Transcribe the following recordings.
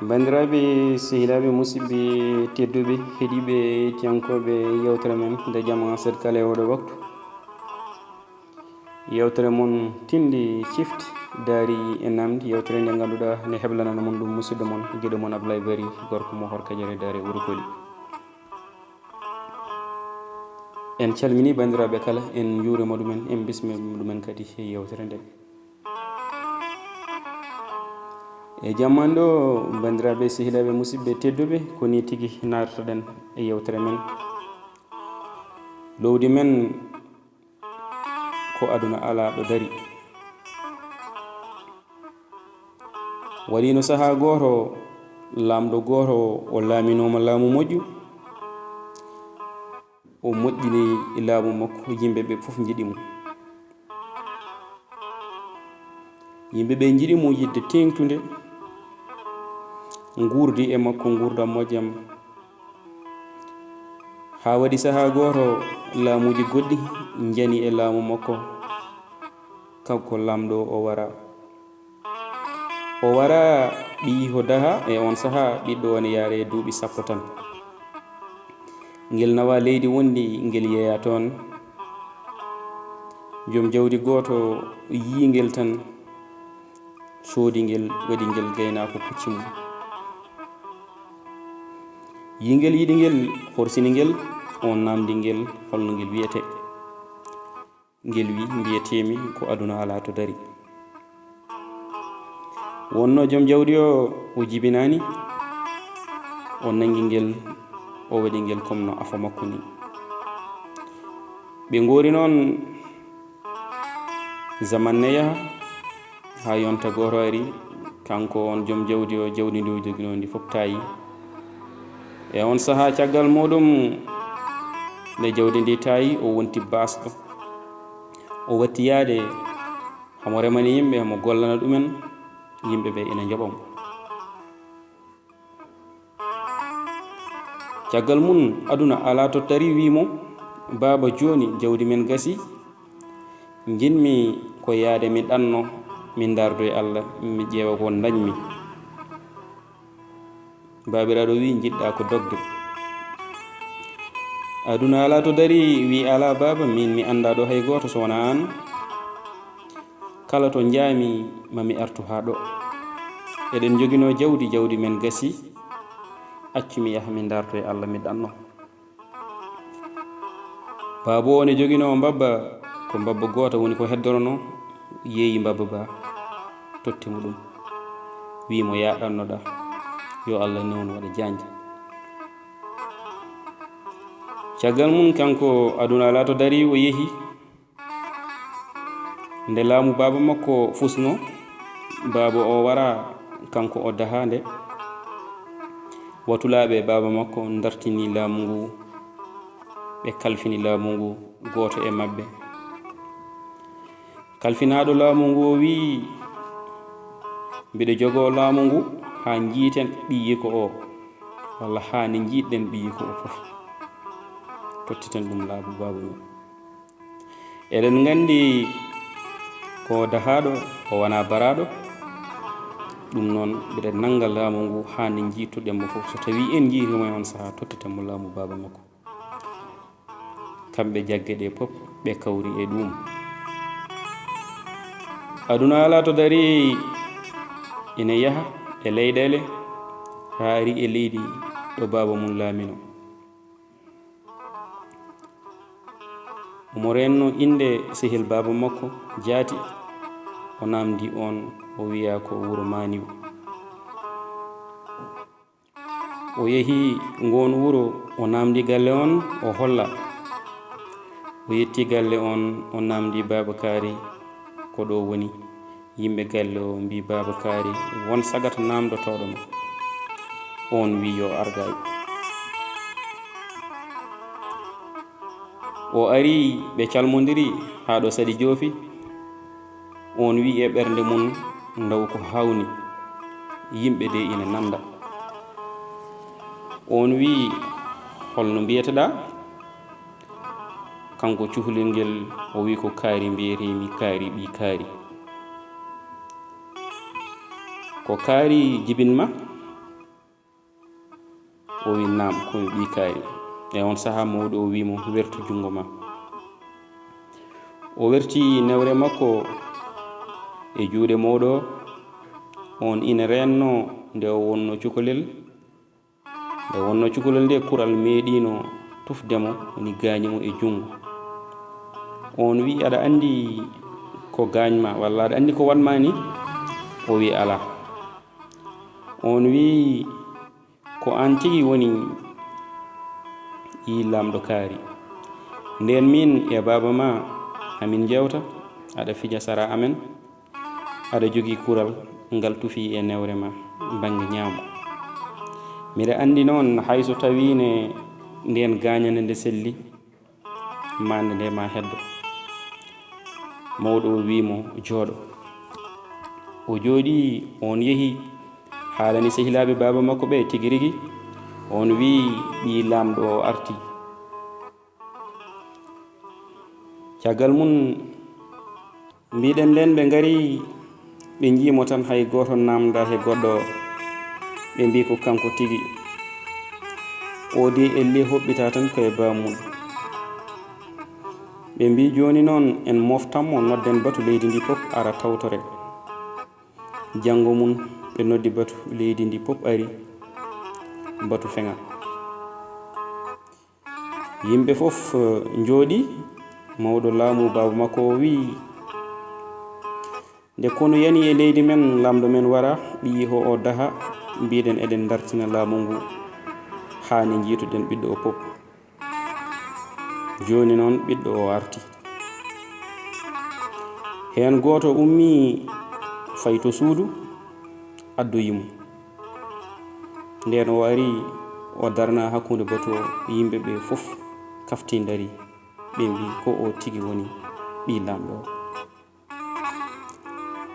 bandiraɓe sehilaɓe musidɓe tedduɓe heeɗiɓe tiyankoɓe yewtere men nde jama set kala e oɗo waktu yewtere mon tindi cifti daari e namdi yewtere nde ganduɗa ne heblanana mon ɗum musidɗo mon guiɗo mon Ablaye Bari gorko mo Horkadiere daari Wuro Koli. En calmini bandiraɓe kala en juurima ɗumen en bismima ɗumen kadi e yewtere nde. E jamman ɗo bandiraɓe sehilaɓe musidɓe tedduɓe koni tigui nartoɗen e yewtere men lowdi men ko aduna ala ɗo dari. waɗino saaha goto lamɗo goto o laaminoma laamu moƴƴu o moƴƴini laamu makko yimɓeɓe foof jiiɗimo. yimɓeɓe jiiɗimo yidde tengtude guurdi e makko gurdam moƴƴam ha waɗi saaha goto laamuji goɗɗi jani e laamu makko kanko lamɗo o wara ɓi ko daha e on saaha ɓiɗɗo one yaare duuɓi 10 tan ngel nawa leydi wondi ngel yeeya toon joom jawdi goto yingel tan soodi ngel waɗi ngel gaynako pucci mum yingel yiɗi ngel horsini ngel on namdi ngel holno ngel wiyete ngel wi mbiyetemi ko aduna ala to dari. wonno joom jawdi o jibinani o nangi ngel o waɗi ngel comme no afa makko ni. ɓe gori noon zaman ne yaha ha yonta goto ari kanko on joom jawdi o jawdi ndi o jogino ndi fof tayi e on saaha caggal muɗum nde jawdi ndi tayi o wonti basɗo o watti yaade hamo remani yimɓe hamo gollana ɗumen yimɓeɓe ina jaɓamo. caggal mum aduna ala to tari wimo baba joni jawdi men gasi jinmi ko yaade mi ɗanno min dardo e Allah mi ƴeewa ko dañmi. babiraɗo wi jiɗɗa ko dogde aduna ala to dari wi ala baba min mi anda ɗo hay goto so wona an kala to jaami mami artu ha ɗo eɗen jogino jawdi men gasi accu mi yaha min darto e Allah mi ɗanno. baabo one jogino mbabba ko mbabba goto woni ko heddorono yeeyi mbabba ba tottimo ɗum wimo ya ɗannoɗa yo Allah newno waɗa janja. caggal mum kanko aduna ala to dari o yeehi nde laamu baba makko fusno baba o wara kanko o dahande watulaɓe baba makko dartini laamu ngu ɓe kalfini laamu ngu goto e mabɓe kalfinaɗo laamu ngu o wi mbiɗa jogo laamu ngu ha jiiten ɓiyiko o walla ha nde jiiɗɗen ɓiyiko o foof tottiten ɗum laamu baba mum. eɗen gandi ko dahaɗo o wona baraɗo ɗum noon mbiɗa nanga laamu ngu ha nde jiittuɗenmo foof so tawi en jiitimo e on saaha tottitenmo laamu baba makko. kamɓe jagge ɗe pop ɓe kawri e ɗum. aduna ala to dari ina yaha e leyɗele ha ari e leydi ɗo baba mum laamino. omo renno inde sehil baba makko jaati o namdi on o wiya ko wuro Maniw. o yeehi ngon wuro o namdi galle on o holla o yetti galle on o namdi Babakary ko ɗo woni yimɓe galle o mbi Babakary won sagata namdotoɗo mo on wi yo argay. o ari ɓe calmodiri ha ɗo saɗi joofi on wi e ɓernde mum ndaw ko hawni yimɓe de ina nanda. on wi holno mbiyeteɗa kanko cuhlel ngel o wi ko kaari mbiyetemi kaari ɓi kaari ko kaari jibinma o wi nam komi ɓi kaari. E on saha mawɗo o wimo wertu jungo ma. O werti newre makko e juuɗe mawɗo on ina renno nde o wonno cukalel. Nde wonno cukalel nde kural meeɗino tufdemo woni gañimo e jungo. On wi aɗa andi ko gañma walla aɗa andi ko wanma ni? O wi ala. On wi ko an tigi woni yi lamɗo kaari. Nden min e baba ma amin jewta aɗa fija sara amen aɗa jogi kural ngal tufi e newre ma bange ñaamo. Mbiɗa andi noon hayso tawine nden gañande nde selli mande nde ma heddo. Mawɗo o wimo jooɗo. O jooɗi on yehi haalani sehilaɓe baba makko ɓe tigi rigi. On wi ɓi lamɗo o arti. Caggal mum mbiɗen nden ɓe ngari ɓe jiimo tan hay goto namda he goɗɗo ɓe mbi ko kanko tigi. O de elle hoɓɓita tan koye bamum. ɓe mbi joni noon en moftanmo nodden batu leydi ndi pop ara tawtore. Jango mum ɓe noddi batu leydi ndi pop ari batu feŋa. Yimɓe fof jooɗi. Mawɗo laamu baba makko o wi nde kono yani e leydi men lamɗo men wara ɓiyi ho o daha mbiɗen eɗen dartina laamu ngu hani jiituɗen ɓiɗɗo o pop. Joni noon ɓiɗɗo o arti. Hen goto ummi fay to suudu addoyimo. Nden o ari o darna hakkunde batu o yimɓe ɓe fof kafti dari ɓe mbi ko o tigi woni ɓi lamɗo o.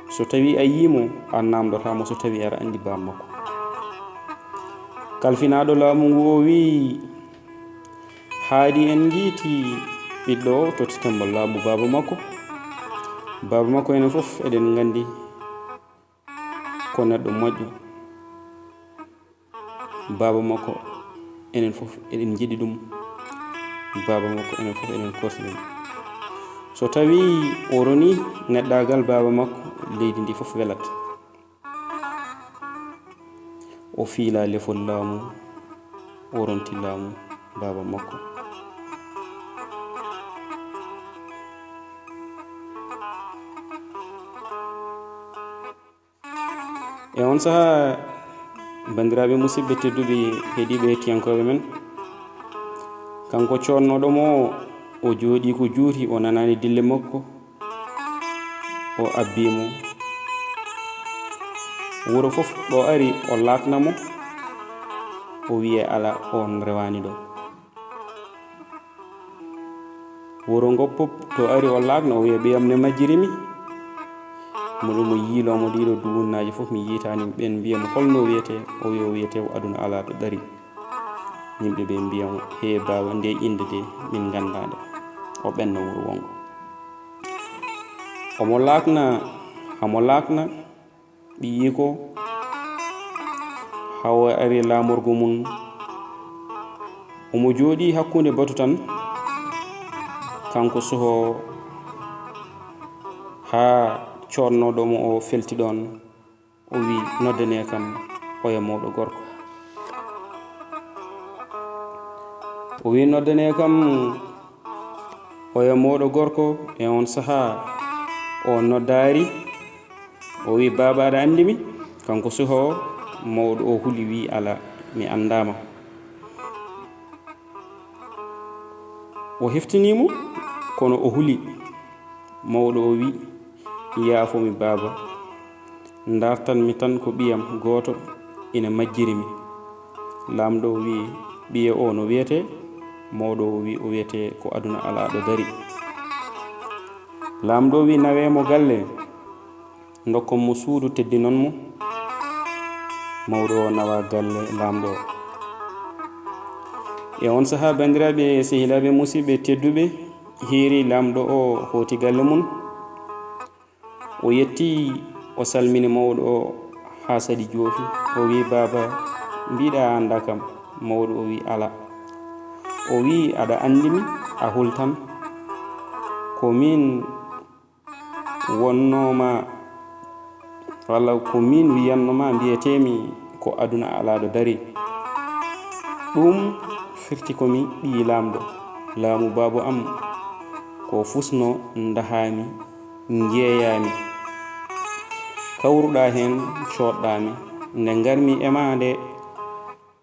So tawi a yimo a namdotamo so tawi aɗa andi bam makko. Kalfinaɗo laamu ngu o wi haadi en jiiti ɓiɗɗo o tottitemo laamu baba makko. Baba makko enen fof eɗen gandi ko neɗɗo moƴƴo. Baba makko enen fof eɗen jiɗi ɗum. Baba makko enen fof eɗen korti ɗum. So tawi o roni neɗɗagal baba makko leydi ndi fof welat. O fiila lefol laamu o ronti laamu baba makko. E on saha bandiraɓe musidɓe tedduɓe heeɗiɓe hettiyankoɓe men, kanko connoɗomo o jooɗi ko juuti o nanani dille makko o abbimo. Wuro fof ɗo ari o laknamo o wiye ala on rewani ɗo. Wuro ngo pop to ari o lakna o wiye ɓiyam ne majjirimi. Moɗo yiilomo ɗiɗo duwunnaji fof mi yitani ɓen mbiyamo holno wiyete o wi o wiyete o aduna ala ɗo dari. Yimɓe ɓe mbiyamo he baba nde inde de min gandade o ɓenno wuro wongo. Omo lakna hamo lakna ɓiyi ko hawo ari lamorgo mum. Omo jooɗi hakkunde batu tan kanko soho ha connoɗomo o felti ɗon o wi noddane kam oya mawɗo gorko. O wi noddane kam oya mawɗo gorko. E on saha o noddari o wi baba aɗa andimi? Kanko soho mawɗo o huli wi ala mi andama. O heftinimo kono o huli. Mawɗo o wi yaafomi baba, dartanmi tan ko ɓiyam goto ina majjirimi. Lamɗo o wi ɓiye o no wiyete? Mawɗo o wi o wiyete ko aduna ala ɗo dari. Lamɗo o wi nawemo galle dokkonmo suudu teddinonmo. Mawɗo o nawa galle lamɗo o. E on saha bandiraɓe sehilaɓe musidɓe tedduɓe heeri lamɗo o hoti galle mum. O yetti o salmini mawɗo o ha sadi joofi. O wi baba mbiɗa anda kam mawɗo o wi ala. O wi aɗa andimi a hultan ko min wonnoma walla ko min wiyannoma mbiyetemi ko aduna ala ɗo dari. ɗum firti komi ɓi lamɗo, laamu babu am ko fusno dahami jeeyami kawruɗa hen coɗɗami nde garmi ema nde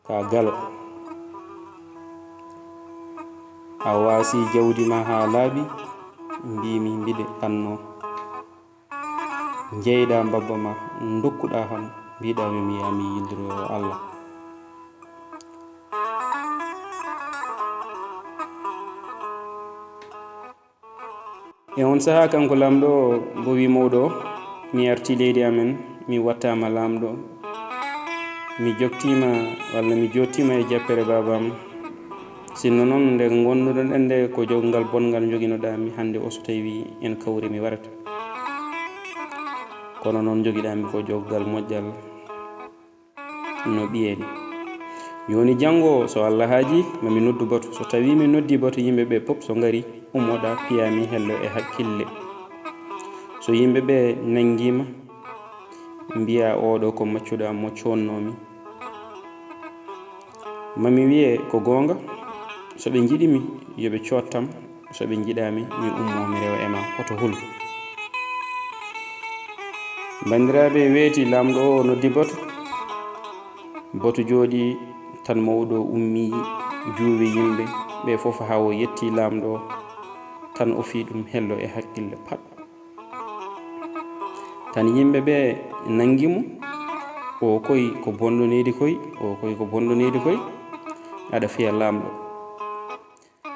ka gal a wasi jawdi ma ha laaɓi mbimi mbiɗe anno jeyɗa babba ma dokkuɗa ham mbiɗa mi yami yildiro Allah. E on saha kanko lamɗo bo wi mawɗo mi arti leydi amen mi wattama lamɗo mi joktima walla mi jottima e jappere babam sinno noon nde gonnuɗon en nde ko jogngal bongal joguinoɗami hande o so tawi en kawri mi warata kono noon joguiɗami ko joggal moƴƴal no ɓiyeni. Joni janggo so Allah haaji mami noddu batu, so tawi mi noddi batu yimɓeɓe pop so gari ummoɗa piyami hello e hakkille. So yimɓeɓe nanguima mbiya oɗo ko maccuɗa mo connomi mami wiye ko gonga, so ɓe jiɗimi yoɓe cottam, so ɓe jiɗami mi ummo mi rewa ema hoto hul. Bandiraɓe weeti lamɗo o noddi batu jooɗi tan mawɗo ummi juuwi yimɓe ɓe fof ha o yetti lamɗo tan o fi ɗum hello e hakkille pat tan yimɓeɓe nangimo o koy ko bondonedi koy o koy ko bondonedi koy aɗa fiya lamɗo.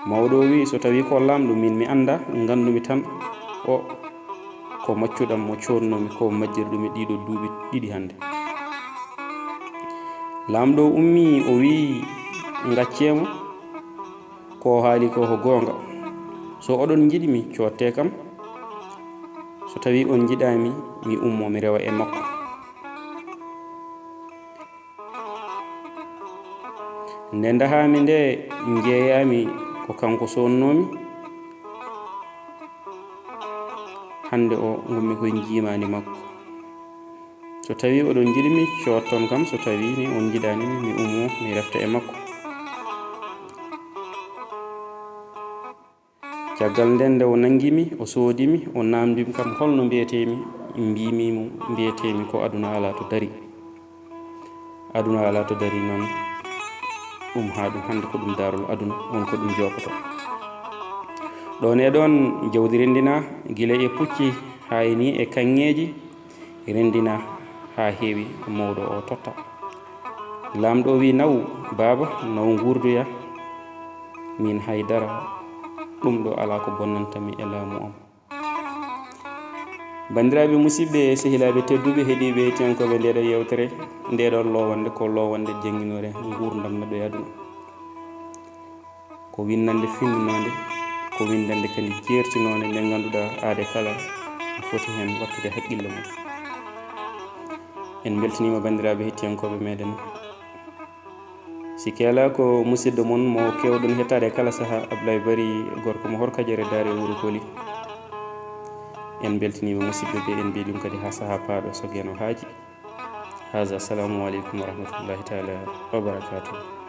Mawɗo wi so tawi ko lamɗo min mi anda gandumi tan o ko maccuɗam mo connomi ko majjirɗumi ɗiɗo duuɓi ɗiɗi hande. Lamɗo ummi o wi gaccemo ko haali ko gonga, so oɗon jiɗimi cotte kam, so tawi on jiɗami mi ummo mi rewa e makko. Nde dahami nde jeeyami ko kanko sonnomi hande o gummi koye jimani makko. So tawi oɗon jiɗimi cotton kam, so tawi ni on jiɗanimi mi ummo mi refta e makko. Caggal nden nde o nangimi o soodimi o namdimi kam holno mbiyetemi mbimimo mbiyetemi ko aduna ala to dari. Aduna ala to dari noon ɗum ha ɗum hande ko ɗum darol aduna won ko ɗum jokoto. ɗon e ɗon jawdi rendina gila e pucci hayni e kanŋeji rendina ha heewi mawɗo o totta. Lamɗo wi naw baba naw gurduya min haydara ɗum ɗo ala ko bonnantami e laamu am. Bandiraɓe musidɓe sehilaɓe tedduɓe heeɗiɓe tenkoɓe ndeɗo yewtere ndeɗon lowande ko lowande jangguinore gurdam neɗɗo e aduna ko winnande finninode ko windande kadi jertinode nde ganduɗa aade kala foti hen wattude haqqille mum. En beltanima bandiraɓe hettiyankoɓe meɗen sikki ala ko musidɗo mon mo kewɗon hettade kala saaha Ablaye Bari gorko mo Horkadiere Daare Wuro Koli. En beltanima musidɓe ɓe en mbi ɗum kadi ha saaha paaɗo so gueno haaji. Haza assalamu aleykum wa rahmatullahi taala wa barakatuh.